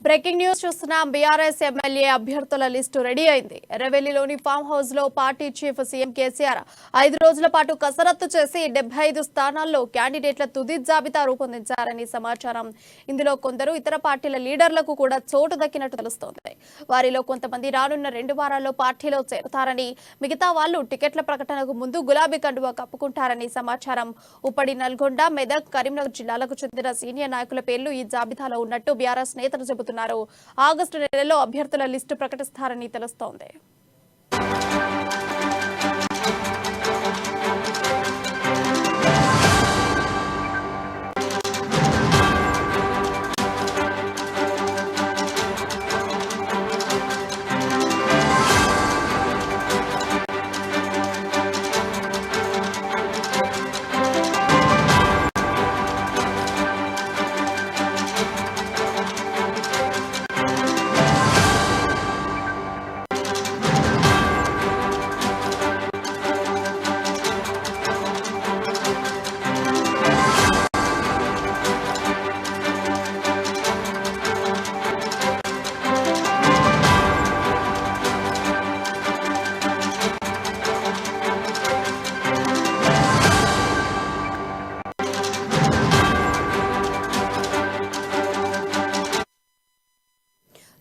Breaking news చూస్తున్నాం. BRS MLA అభ్యర్థుల list ready అయింది. ఎర్రవెల్లిలోని ఫామ్ హౌస్ లో పార్టీ చీఫ్ సీఎం కేసీఆర్ 5 రోజుల పాటు కసరత్తు చేసి 75 స్థానాల్లో క్యాండిడేట్ల తుది జాబితా రూపొందించారని సమాచారం. ఇందులో కొందరు ఇతర పార్టీల లీడర్లకు కూడా చోటు దక్కినట్టు తెలుస్తోంది. వారిలో కొంతమంది రానున్న 2 వారాల్లో పార్టీలో చేరతారని, మిగతా వాళ్లు టికెట్ల ప్రకటనకు ముందు గులాబీ కండువా కప్పుకుంటారని సమాచారం. ఉప్పడి, నల్గొండ, మెదక్, కరీంనగర్ జిల్లాలకు చెందిన సీనియర్ నాయకుల పేర్లు ఈ జాబితాలో ఉన్నట్టు బీఆర్ఎస్ నేతలు చెబుతున్నారు. ఆగస్టు నెలలో అభ్యర్థుల లిస్టు ప్రకటిస్తారని తెలుస్తోంది.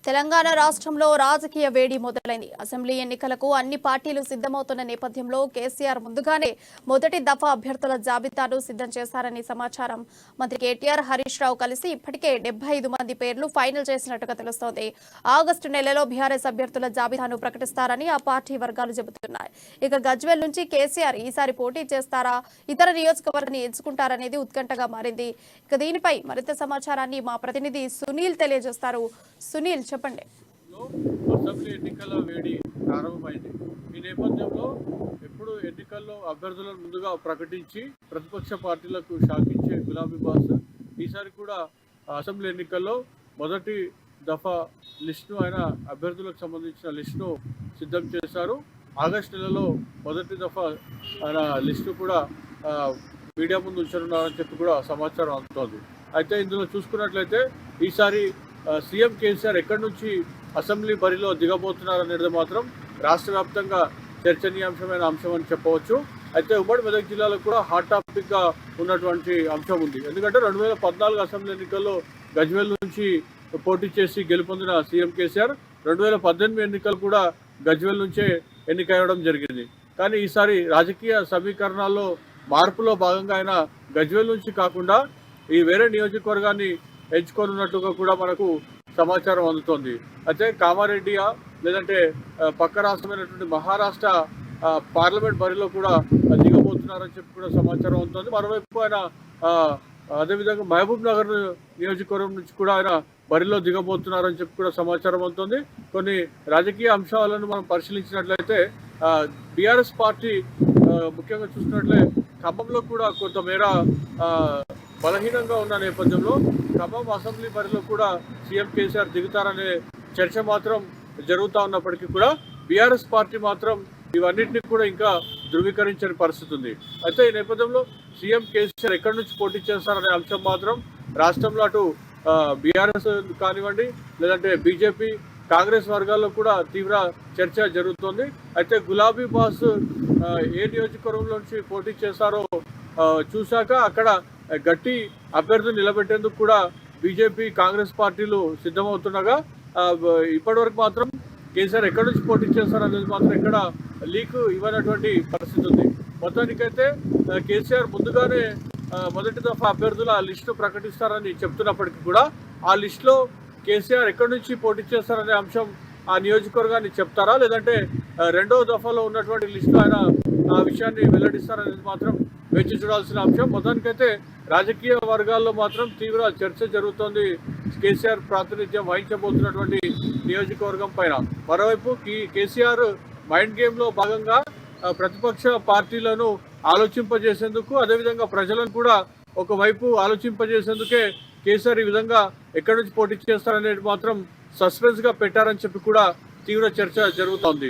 తెలంగాణ రాష్ట్రంలో రాజకీయ వేడి మొదలైంది. అసెంబ్లీ ఎన్నికలకు అన్ని పార్టీలు సిద్ధమవుతున్న నేపథ్యంలో కేసీఆర్ ముందుగానే మొదటి దఫా అభ్యర్థుల జాబితాను సిద్ధం చేశారని సమాచారం. మంత్రి కేటీఆర్, హరీష్ రావు కలిసి ఇప్పటికే 75 మంది పేర్లు ఫైనల్ చేసినట్టుగా తెలుస్తోంది. ఆగస్టు నెలలో బీఆర్ఎస్ అభ్యర్థుల జాబితాను ప్రకటిస్తారని ఆ పార్టీ వర్గాలు చెబుతున్నాయి. ఇక గజ్వేల్ నుంచి కేసీఆర్ ఈసారి పోటీ చేస్తారా, ఇతర నియోజకవర్గాన్ని ఎంచుకుంటారనేది ఉత్కంఠగా మారింది. ఇక దీనిపై మరింత సమాచారాన్ని మా ప్రతినిధి సునీల్ తెలియజేస్తారు. సునీల్, చెప్పండి. అసెంబ్లీ ఎన్నికల వేడి ప్రారంభమైంది. ఈ నేపథ్యంలో ఎప్పుడు ఎన్నికల్లో అభ్యర్థులను ముందుగా ప్రకటించి ప్రతిపక్ష పార్టీలకు షాకించే గులాబీ బాస్ ఈసారి కూడా అసెంబ్లీ ఎన్నికల్లో మొదటి దఫా లిస్టును ఆయన అభ్యర్థులకు సంబంధించిన లిస్టును సిద్ధం చేశారు. ఆగస్టు నెలలో మొదటి దఫా ఆయన లిస్టు కూడా మీడియా ముందు ఉంచనున్నారని చెప్పి కూడా సమాచారం అందుతోంది. అయితే ఇందులో చూసుకున్నట్లయితే ఈసారి సీఎం కేసీఆర్ ఎక్కడి నుంచి అసెంబ్లీ బరిలో దిగబోతున్నారనేది మాత్రం రాష్ట్ర వ్యాప్తంగా చర్చనీయాంశమైన అంశం అని చెప్పవచ్చు. అయితే ఉమ్మడి మెదక్ జిల్లాలో కూడా హాట్ టాపిక్గా ఉన్నటువంటి అంశం ఉంది. ఎందుకంటే 2014 అసెంబ్లీ ఎన్నికల్లో గజ్వేల్ నుంచి పోటీ చేసి గెలుపొందిన సీఎం కేసీఆర్ 2018 ఎన్నికలు కూడా గజ్వేల్ నుంచే ఎన్నికయ్యడం జరిగింది. కానీ ఈసారి రాజకీయ సమీకరణాల్లో మార్పులో భాగంగా ఆయన గజ్వేల్ నుంచి కాకుండా ఈ వేరే నియోజకవర్గాన్ని ఎంచుకోనున్నట్టుగా కూడా మనకు సమాచారం అందుతోంది. అయితే కామారెడ్డియా లేదంటే పక్క రాష్ట్రమైనటువంటి మహారాష్ట్ర పార్లమెంట్ బరిలో కూడా దిగబోతున్నారని చెప్పి కూడా సమాచారం అందుతోంది. మరోవైపు ఆయన అదేవిధంగా మహబూబ్ నగర్ నియోజకవర్గం నుంచి కూడా ఆయన బరిలో దిగబోతున్నారని చెప్పి కూడా సమాచారం అందుతోంది. కొన్ని రాజకీయ అంశాలను మనం పరిశీలించినట్లయితే బీఆర్ఎస్ పార్టీ ముఖ్యంగా చూసినట్లయితే ఖమ్మంలో కూడా కొంతమేర బలహీనంగా ఉన్న నేపథ్యంలో ఖమ్మం అసెంబ్లీ బరిలో కూడా సీఎం కేసీఆర్ దిగుతారనే చర్చ మాత్రం జరుగుతూ ఉన్నప్పటికీ కూడా బీఆర్ఎస్ పార్టీ మాత్రం ఇవన్నింటినీ కూడా ఇంకా ధృవీకరించని పరిస్థితి ఉంది. అయితే ఈ నేపథ్యంలో సీఎం కేసీఆర్ ఎక్కడి నుంచి పోటీ చేస్తారనే అంశం మాత్రం రాష్ట్రంలో అటు బీఆర్ఎస్ కానివ్వండి లేదంటే బీజేపీ, కాంగ్రెస్ వర్గాల్లో కూడా తీవ్ర చర్చ జరుగుతోంది. అయితే గులాబీ బాస్ ఏ నియోజకవర్గంలో నుంచి పోటీ చేస్తారో చూశాక అక్కడ గట్టి అభ్యర్థులు నిలబెట్టేందుకు కూడా బీజేపీ, కాంగ్రెస్ పార్టీలు సిద్ధమవుతుండగా ఇప్పటివరకు మాత్రం కేసీఆర్ ఎక్కడి నుంచి పోటీ చేస్తారనేది మాత్రం ఎక్కడ లీక్ ఇవ్వనటువంటి పరిస్థితి ఉంది. మొత్తానికైతే కేసీఆర్ ముందుగానే మొదటి దఫా అభ్యర్థుల లిస్టు ప్రకటిస్తారని చెప్తున్నప్పటికీ కూడా ఆ లిస్టులో కేసీఆర్ ఎక్కడి నుంచి పోటీ చేస్తారనే అంశం ఆ నియోజకవర్గాన్ని చెప్తారా లేదంటే రెండవ దఫాలో ఉన్నటువంటి లిస్టు ఆయన ఆ విషయాన్ని వెల్లడిస్తారనేది మాత్రం వేచి చూడాల్సిన అంశం. మొత్తానికైతే రాజకీయ వర్గాల్లో మాత్రం తీవ్ర చర్చ జరుగుతోంది కేసీఆర్ ప్రాతినిధ్యం వహించబోతున్నటువంటి నియోజకవర్గం పైన. మరోవైపు కేసీఆర్ మైండ్ గేమ్లో భాగంగా ప్రతిపక్ష పార్టీలను ఆలోచింపజేసేందుకు అదేవిధంగా ప్రజలను కూడా ఒకవైపు ఆలోచింపజేసేందుకే కేసీఆర్ ఈ విధంగా ఎక్కడి నుంచి పోటీ చేస్తారనేది మాత్రం సస్పెన్స్గా పెట్టారని చెప్పి కూడా తీవ్ర చర్చ జరుగుతోంది.